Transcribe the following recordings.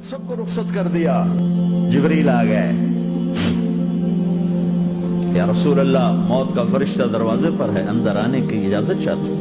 سب کو رخصت کر دیا. جبریل آ گئے. یا رسول اللہ موت کا فرشتہ دروازے پر ہے, اندر آنے کی اجازت چاہتا.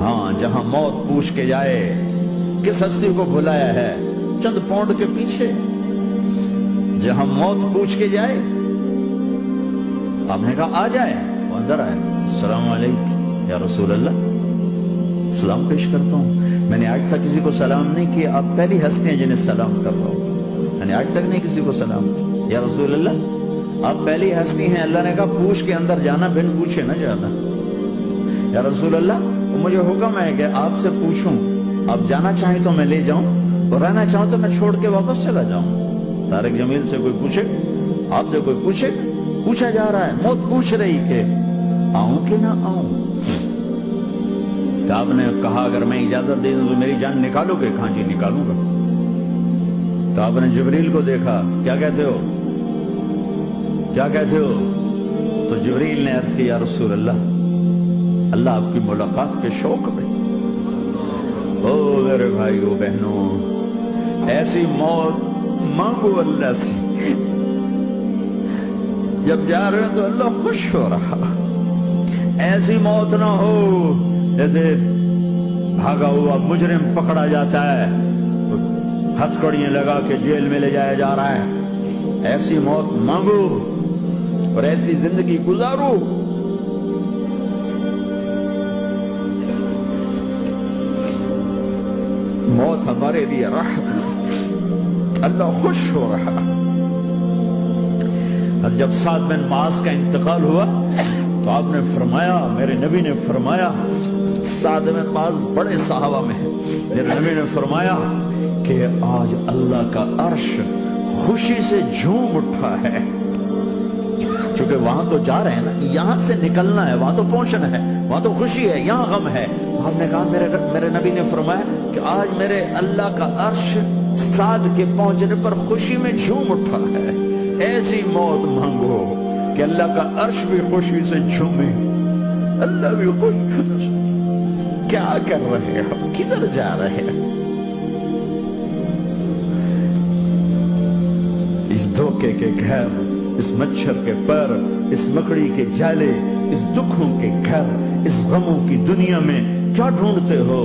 ہاں, جہاں موت پوچھ کے جائے کس ہستی کو بھلایا ہے, چند پاؤنڈ کے پیچھے جہاں موت پوچھ کے جائے. آپ نے کہا آ جائے, وہ اندر آئے. السلام علیکم یا رسول اللہ, سلام پیش کرتا ہوں. میں نے آج تک کسی کو سلام نہیں کیا, آپ پہلی ہستی ہیں جنہیں سلام کر رہا ہوں. میں نے آج تک نہیں کسی کو سلام کیا. یا رسول اللہ آپ پہلی ہستی ہیں. اللہ نے کہا پوچھ کے اندر جانا, بن پوچھے نہ جانا. یا رسول اللہ مجھے حکم ہے کہ آپ سے پوچھوں, آپ جانا چاہیں تو میں لے جاؤں, اور رہنا چاہوں تو میں چھوڑ کے واپس چلا جاؤں. طارق جمیل سے کوئی پوچھے, آپ سے کوئی پوچھے, پوچھا جا رہا ہے, موت پوچھ رہی کہ آؤں کہ نہ آؤں. تو آپ نے کہا اگر میں اجازت دے دوں تو میری جان نکالو گے؟ کہاں جی نکالوں گا. تو آپ نے جبریل کو دیکھا, کیا کہتے ہو, کیا کہتے ہو؟ تو جبریل نے عرض کی یا رسول اللہ اللہ آپ کی ملاقات کے شوق میں. او میرے بھائیو بہنوں, ایسی موت مانگو اللہ سے, جب جا رہے ہیں تو اللہ خوش ہو رہا. ایسی موت نہ ہو جیسے بھاگا ہوا مجرم پکڑا جاتا ہے, ہتھکڑیاں لگا کے جیل میں لے جایا جا رہا ہے. ایسی موت مانگو اور ایسی زندگی گزارو. موت ہمارے لیے راحت, اللہ خوش ہو رہا. اور جب سعد بن معاذ کا انتقال ہوا تو آپ نے فرمایا, میرے نبی نے فرمایا, سعد بن معاذ بڑے صحابہ میں ہے, میرے نبی نے فرمایا کہ آج اللہ کا عرش خوشی سے جھوم اٹھا ہے. چونکہ وہاں تو جا رہے ہیں نا, یہاں سے نکلنا ہے, وہاں تو پہنچنا ہے, وہاں تو خوشی ہے, یہاں غم ہے. تو ہم نے کہا میرے نبی نے فرمایا کہ آج میرے اللہ کا عرش سعد کے پہنچنے پر خوشی میں جھوم اٹھا ہے. ایسی موت مانگو کہ اللہ کا عرش بھی خوشی سے جھومے, اللہ بھی خوش. کیا کر رہے ہو, کدھر جا رہے ہیں؟ اس دھوکے کے گھر, اس مچھر کے پر, اس مکڑی کے جالے, اس دکھوں کے گھر, اس غموں کی دنیا میں کیا ڈھونڈتے ہو؟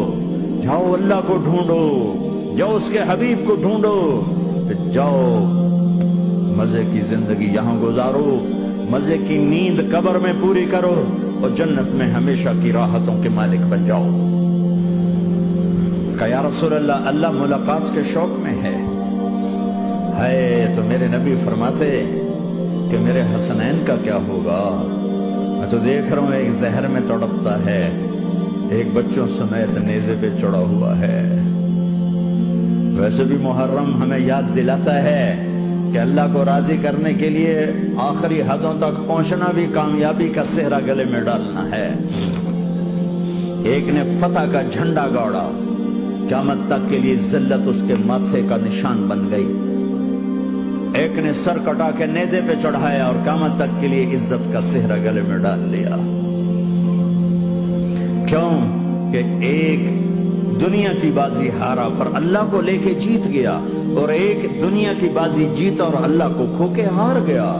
جاؤ اللہ کو ڈھونڈو, جاؤ اس کے حبیب کو ڈھونڈو, پھر جاؤ مزے کی زندگی یہاں گزارو, مزے کی نیند قبر میں پوری کرو, اور جنت میں ہمیشہ کی راحتوں کے مالک بن جاؤ. کہ یا رسول اللہ اللہ ملاقات کے شوق میں ہے. تو میرے نبی فرماتے کہ میرے حسنین کا کیا ہوگا؟ میں تو دیکھ رہا ہوں ایک زہر میں تڑپتا ہے, ایک بچوں سمیت نیزے پہ چڑھا ہوا ہے. ویسے بھی محرم ہمیں یاد دلاتا ہے کہ اللہ کو راضی کرنے کے لیے آخری حدوں تک پہنچنا بھی کامیابی کا صحرا گلے میں ڈالنا ہے. ایک نے فتح کا جھنڈا گاڑا, قیامت تک کے لیے ذلت اس کے ماتھے کا نشان بن گئی. ایک نے سر کٹا کے نیزے پہ چڑھایا اور قیامت تک کے لیے عزت کا صحرا گلے میں ڈال لیا. کیوں کہ ایک دنیا کی بازی ہارا پر اللہ کو لے کے جیت گیا, اور ایک دنیا کی بازی جیتا اور اللہ کو کھو کے ہار گیا.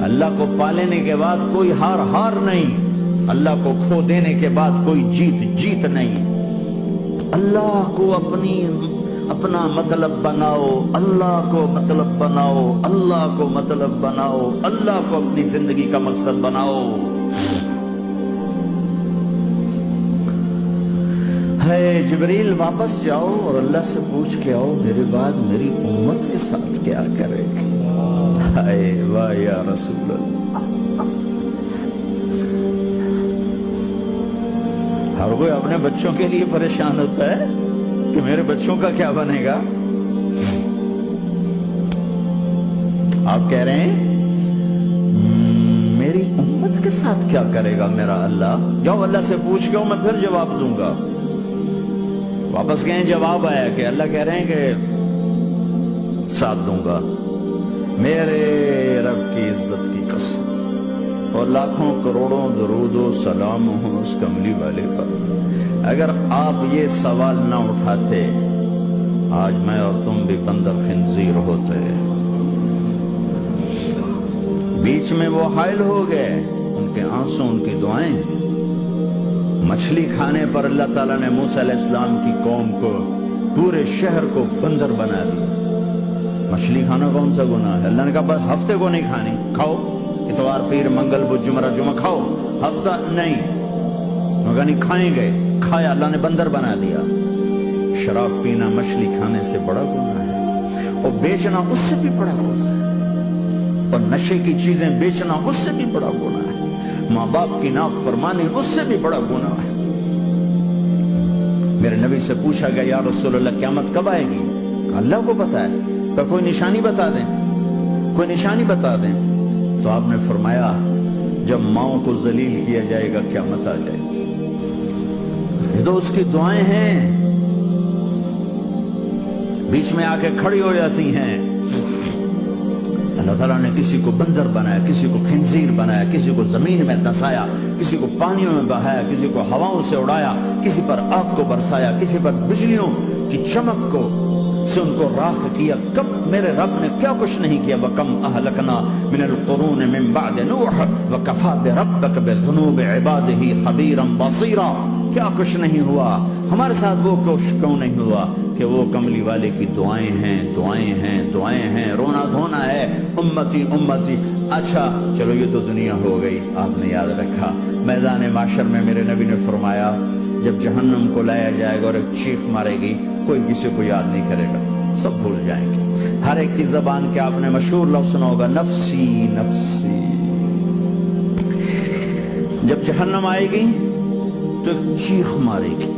اللہ کو پالینے کے بعد کوئی ہار نہیں, اللہ کو کھو دینے کے بعد کوئی جیت نہیں. اللہ کو اپنا مطلب بناؤ, اللہ کو مطلب بناؤ, اللہ کو مطلب بناؤ, اللہ کو اپنی زندگی کا مقصد بناؤ. جبریل واپس جاؤ اور اللہ سے پوچھ کے آؤ میرے بعد میری امت کے ساتھ کیا کرے گا. واہ یا رسول اللہ. ہر کوئی اپنے بچوں کے لیے پریشان ہوتا ہے کہ میرے بچوں کا کیا بنے گا. آپ کہہ رہے ہیں میری امت کے ساتھ کیا کرے گا میرا اللہ. جاؤ اللہ سے پوچھ کے میں پھر جواب دوں گا. واپس گئے, جواب آیا کہ اللہ کہہ رہے ہیں کہ ساتھ دوں گا. میرے رب کی عزت کی قسم, اور لاکھوں کروڑوں درود و سلام ہوں اس کملی والے پر, اگر آپ یہ سوال نہ اٹھاتے آج میں اور تم بھی بندر خنزیر ہوتے. بیچ میں وہ حائل ہو گئے، ان کے آنسو، ان کی دعائیں. مچھلی کھانے پر اللہ تعالیٰ نے موسیٰ علیہ السلام کی قوم کو، پورے شہر کو بندر بنا دیا. مچھلی کھانا کون سا گناہ ہے؟ اللہ نے کہا بس ہفتے کو نہیں کھانی، کھاؤ اتوار پیر منگل بدھ جمعہ جمعہ کھاؤ، ہفتہ نہیں. مگر نہیں کھائیں گے، کھایا، اللہ نے بندر بنا دیا. شراب پینا مچھلی کھانے سے بڑا گناہ ہے، اور بیچنا اس سے بھی بڑا گناہ ہے، اور نشے کی چیزیں بیچنا اس سے بھی بڑا گناہ ہے، ماں باپ کی نافرمانی اس سے بھی بڑا گناہ ہے. میرے نبی سے پوچھا گیا یا رسول اللہ قیامت کب آئے گی؟ کہا اللہ کو پتا ہے. تو کوئی نشانی بتا دیں، کوئی نشانی بتا دیں. تو آپ نے فرمایا جب ماؤں کو ذلیل کیا جائے گا قیامت آ جائے گی. یہ تو اس کی دعائیں ہیں، بیچ میں آ کے کھڑی ہو جاتی ہیں. اللہ تعالیٰ نے کسی کو بندر بنایا، کسی کو خنزیر بنایا، کسی کو زمین میں دھسایا، کسی کو پانیوں میں بہایا، کسی کو ہواؤں سے اڑایا، کسی پر آگ کو برسایا، کسی پر بجلیوں کی چمک کو سے ان کو راکھ کیا. کب میرے رب نے کیا کچھ نہیں کیا. وَكَمْ أَهْلَكْنَا مِنَ الْقُرُونِ مِنْ بَعْدِ نُوحٍ وَكَفَى بِرَبِّكَ بِذُنُوبِ عِبَادِهِ خَبِيرًا بَصِيرًا. کیا کچھ نہیں ہوا ہمارے ساتھ، وہ کچھ کیوں نہیں ہوا کہ وہ کملی والے کی دعائیں ہیں، دعائیں ہیں، دعائیں ہیں، رونا دھونا ہے، امتی امتی. اچھا چلو یہ تو دنیا ہو گئی. آپ نے یاد رکھا میدان معاشر میں میرے نبی نے فرمایا جب جہنم کو لایا جائے گا اور ایک چیخ مارے گی، کوئی کسی کو یاد نہیں کرے گا، سب بھول جائیں گے. ہر ایک کی زبان کے آپ نے مشہور لفظ سنا ہوگا نفسی نفسی. جب جہنم آئے گی تو ایک چیخ مارے گی،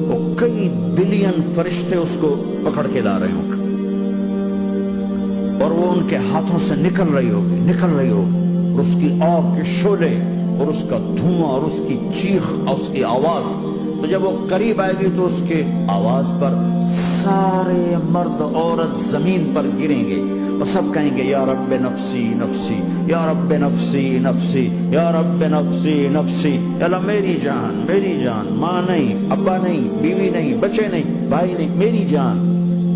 وہ کئی بلین فرشتے اس کو پکڑ کے لا رہے ہوں گے، اور وہ ان کے ہاتھوں سے نکل رہی ہوگی، اور اس کی آگ کے شعلے اور اس کا دھواں اور اس کی چیخ اور اس کی آواز. تو جب وہ قریب آئے گی تو اس کے آواز پر سارے مرد عورت زمین پر گریں گے اور سب کہیں گے یا رب نفسی نفسی، یا رب نفسی نفسی، یا رب نفسی نفسی. یا اللہ میری جان، میری جان، ماں نہیں، ابا نہیں، بیوی نہیں، بچے نہیں، بھائی نہیں، میری جان.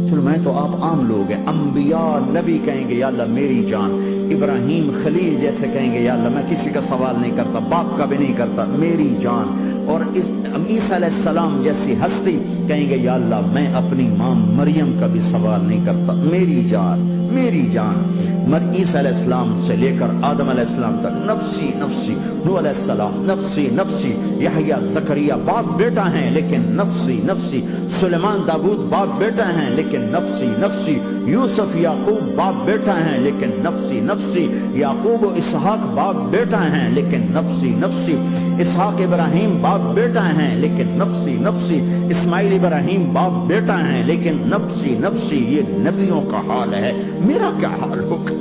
چلو میں تو آپ عام لوگ ہیں، انبیاء نبی کہیں گے یا اللہ میری جان. ابراہیم خلیل جیسے کہیں گے یا اللہ میں کسی کا سوال نہیں کرتا، باپ کا بھی نہیں کرتا، میری جان. اور عیسیٰ علیہ السلام جیسی ہستی کہیں گے یا اللہ میں اپنی ماں مریم کا بھی سوال نہیں کرتا، میری جان، میری جان. عیسیٰ علیہ السلام سے لے کر آدم علیہ السلام تک نفسی نفسی. نوح علیہ السلام نفسی نفسی. یحییٰ زکریا باپ بیٹا ہیں لیکن نفسی نفسی. سلیمان داؤد باپ بیٹا ہیں لیکن نفسی نفسی. یوسف یعقوب باپ بیٹا ہیں لیکن نفسی نفسی. یعقوب و اسحاق باپ بیٹا ہیں لیکن نفسی نفسی. اسحاق ابراہیم باپ بیٹا ہیں لیکن نفسی نفسی. اسماعیل ابراہیم باپ بیٹا ہیں لیکن نفسی نفسی. یہ نبیوں کا حال ہے، میرا کیا حال ہوگا؟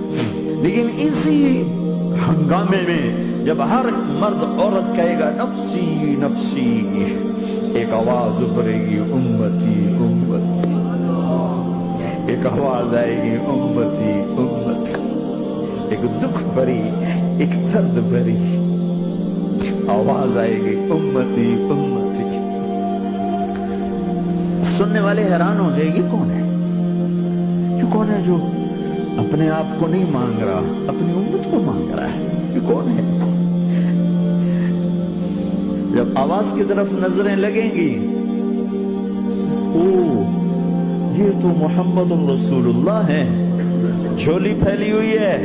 لیکن اسی ہنگامے میں جب ہر مرد عورت کہے گا نفسی نفسی، ایک آواز ابھرے گی امتی امتی. ایک آواز آئے گی امتی امتی. ایک دکھ بھری، ایک درد بھری آواز آئے گی امتی امتی. سننے والے حیران ہو جائے گی کون ہے، یہ کون ہے جو اپنے آپ کو نہیں مانگ رہا، اپنی امت کو مانگ رہا ہے، یہ کون ہے؟ جب آواز کی طرف نظریں لگیں گی، او یہ تو محمد رسول اللہ ہے، جھولی پھیلی ہوئی ہے،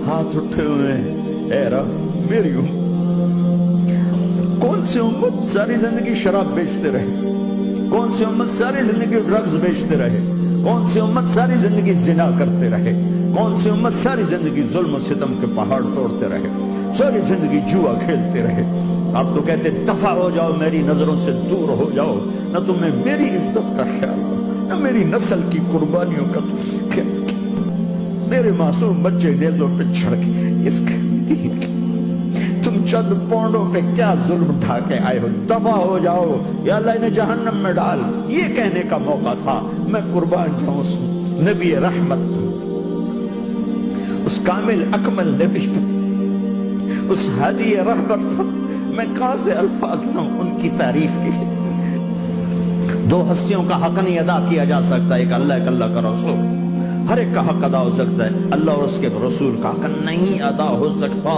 ہاتھ اٹھے ہوئے ہیں، اے رب میری امت. کون سی امت ساری زندگی شراب بیچتے رہے؟ کون سی امت ساری زندگی ڈرگز بیچتے رہے؟ کون سی امت ساری زندگی زنا کرتے رہے؟ کون سی امت ساری زندگی ظلم و ستم کے پہاڑ توڑتے رہے؟ ساری زندگی جوا کھیلتے رہے؟ آپ تو کہتے دفع ہو جاؤ، میری نظروں سے دور ہو جاؤ، نہ تمہیں میری عزت کا خیال ہو، نہ میری نسل کی قربانیوں کا خیال. میرے معصوم بچے نیزوں پہ چڑھ کے اس دین کے تم چند پونڈوں پہ کیا ظلم ڈھا کے آئے ہو؟ دفع ہو جاؤ، یا اللہ انہیں جہنم میں ڈال. یہ کہنے کا موقع تھا. میں قربان جاؤں اس نبی رحمت، اس کامل اکمل نبی، اس ہادی رہبر پر میں کہاں سے الفاظ لاؤں ان کی تعریف کے لیے؟ دو ہستیوں کا حق نہیں ادا کیا جا سکتا، ایک اللہ کا رسول، ہر ایک کا حق ادا ہو سکتا ہے، اللہ اور اس کے رسول کا حق نہیں ادا ہو سکتا۔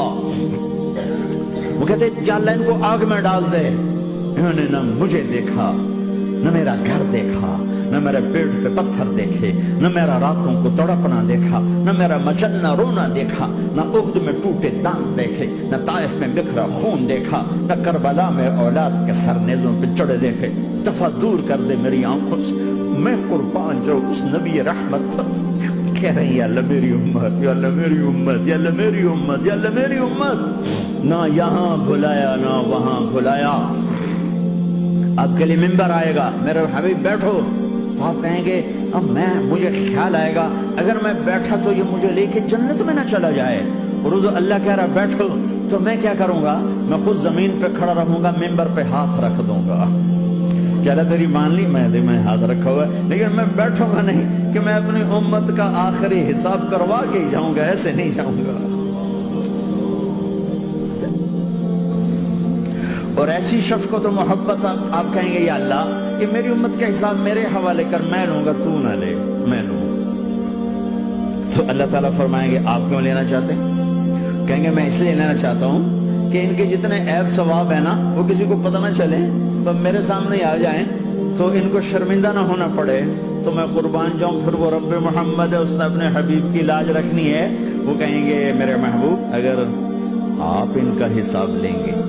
وہ کہتے جا اللہ ان کو آگ میں ڈال دے، انہوں نے نہ مجھے دیکھا، نہ میرا گھر دیکھا، نہ میرے پیٹ پہ پتھر دیکھے، نہ میرا راتوں کو تڑپنا دیکھا، نہ میرا مچلنا رونا دیکھا، نہ احد میں ٹوٹے دانت دیکھے، نہ طائف میں بکھرا خون دیکھا، نہ کربلا میں اولاد کے سر نیزوں پہ چڑھے دیکھے۔ دفعہ دور کر دے میری آنکھوں سے، میں قربان جاؤں اس نبی رحمت پر۔ کہہ رہے ہیں یا اللہ میری امت، یا اللہ میری امت، یا اللہ میری امت، یا اللہ میری امت، نہ یہاں بھلایا نہ وہاں بھلایا۔ آپ کے لیے ممبر آئے گا، میرے حبیب بیٹھو، تو آپ کہیں گے اب مجھے خیال آئے گا اگر میں بیٹھا تو یہ مجھے لے کے جنت میں نہ چلا جائے، اور اللہ کہہ رہا بیٹھو تو میں کیا کروں گا؟ میں خود زمین پہ کھڑا رہوں گا، ممبر پہ ہاتھ رکھ دوں گا۔ کہہ رہا تیری مان لی، میں ہاتھ رکھا ہوا ہے، لیکن میں بیٹھوں گا نہیں کہ میں اپنی امت کا آخری حساب کروا کے ہی جاؤں گا، ایسے نہیں جاؤں گا۔ اور ایسی شفقت و محبت آپ کہیں گے یا اللہ کہ میری امت کا حساب میرے حوالے کر، میں لوں گا، تو نہ لے، میں لوں۔ تو اللہ تعالیٰ فرمائیں گے آپ کیوں لینا چاہتے؟ کہیں گے میں اس لیے لینا چاہتا ہوں کہ ان کے جتنے عیب ثواب ہیں نا وہ کسی کو پتہ نہ چلے، تو میرے سامنے آ جائیں تو ان کو شرمندہ نہ ہونا پڑے، تو میں قربان جاؤں۔ پھر وہ رب محمد ہے، اس نے اپنے حبیب کی لاج رکھنی ہے، وہ کہیں گے میرے محبوب اگر آپ ان کا حساب لیں گے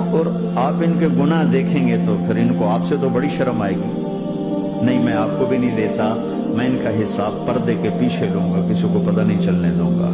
اور آپ ان کے گناہ دیکھیں گے تو پھر ان کو آپ سے تو بڑی شرم آئے گی، نہیں میں آپ کو بھی نہیں دیتا، میں ان کا حساب پردے کے پیچھے لوں گا، کسی کو پتہ نہیں چلنے دوں گا۔